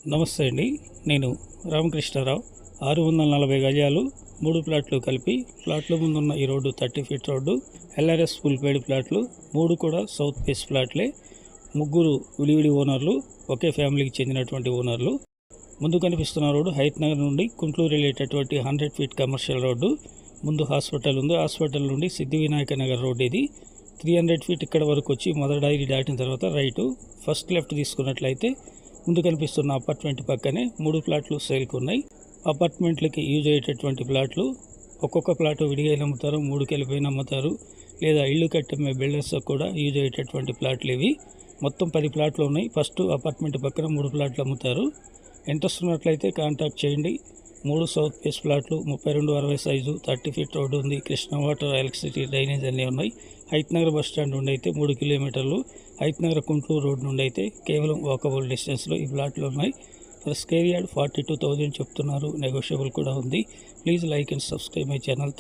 నమస్తే అండి. నేను రామకృష్ణారావు. 640 గజాలు 3 ప్లాట్లు కలిపి ప్లాట్ల ముందున్న ఈ road 30 feet road. LRS full పేడ్ ప్లాట్లు 3 కూడా సౌత్ ఫేస్ ప్లాట్లే. ముగ్గురు విడివిడి ఓనర్లు, ఒకే ఫ్యామిలీకి చెందినటువంటి ఓనర్లు. ముందు కనిపిస్తున్న రోడ్డు హైత్ నగర్ నుండి గుంటూరు వెళ్ళేటటువంటి 100 ఫీట్ కమర్షియల్ రోడ్డు. ముందు హాస్పిటల్ ఉంది. హాస్పిటల్ నుండి సిద్ధివినాయక నగర్ రోడ్డు ఇది. 300 ఫీట్ ఇక్కడ వరకు వచ్చి మదర్ డైరీ దాటిన తర్వాత రైటు. ఫస్ట్ లెఫ్ట్ తీసుకున్నట్లయితే ముందు కనిపిస్తున్న అపార్ట్మెంట్ పక్కనే 3 ప్లాట్లు సేల్కి ఉన్నాయి. అపార్ట్మెంట్లకి యూజ్ అయ్యేటటువంటి ప్లాట్లు. ఒక్కొక్క ప్లాటు విడిగా అమ్ముతారు, 3 కలిపి అమ్ముతారు, లేదా ఇల్లు కట్టే బిల్డర్స్ కూడా యూజ్ అయ్యేటటువంటి ప్లాట్లు ఇవి. మొత్తం 10 ప్లాట్లు ఉన్నాయి. ఫస్ట్ అపార్ట్మెంట్ పక్కన 3 ప్లాట్లు అమ్ముతారు. ఇంట్రెస్ట్ ఉన్నట్లయితే కాంటాక్ట్ చేయండి. 3 సౌత్ ఫేస్ ప్లాట్లు, 32-60 సైజు, 30 ఫీట్ రోడ్డు ఉంది. కృష్ణ వాటర్, ఎలక్ట్రిసిటీ, డ్రైనేజ్ అన్నీ ఉన్నాయి. హైత్ నగర్ బస్ స్టాండ్ నుండి అయితే 3 కిలోమీటర్లు, హైత్ నగర్ గుంటూరు రోడ్ నుండి అయితే కేవలం వాకబుల్ డిస్టెన్స్లో ఈ ప్లాట్లు ఉన్నాయి. ఫర్ స్క్వేర్ యార్డ్ 42,000 చెప్తున్నారు. నెగోషియబుల్ కూడా ఉంది. Please like and subscribe my channel.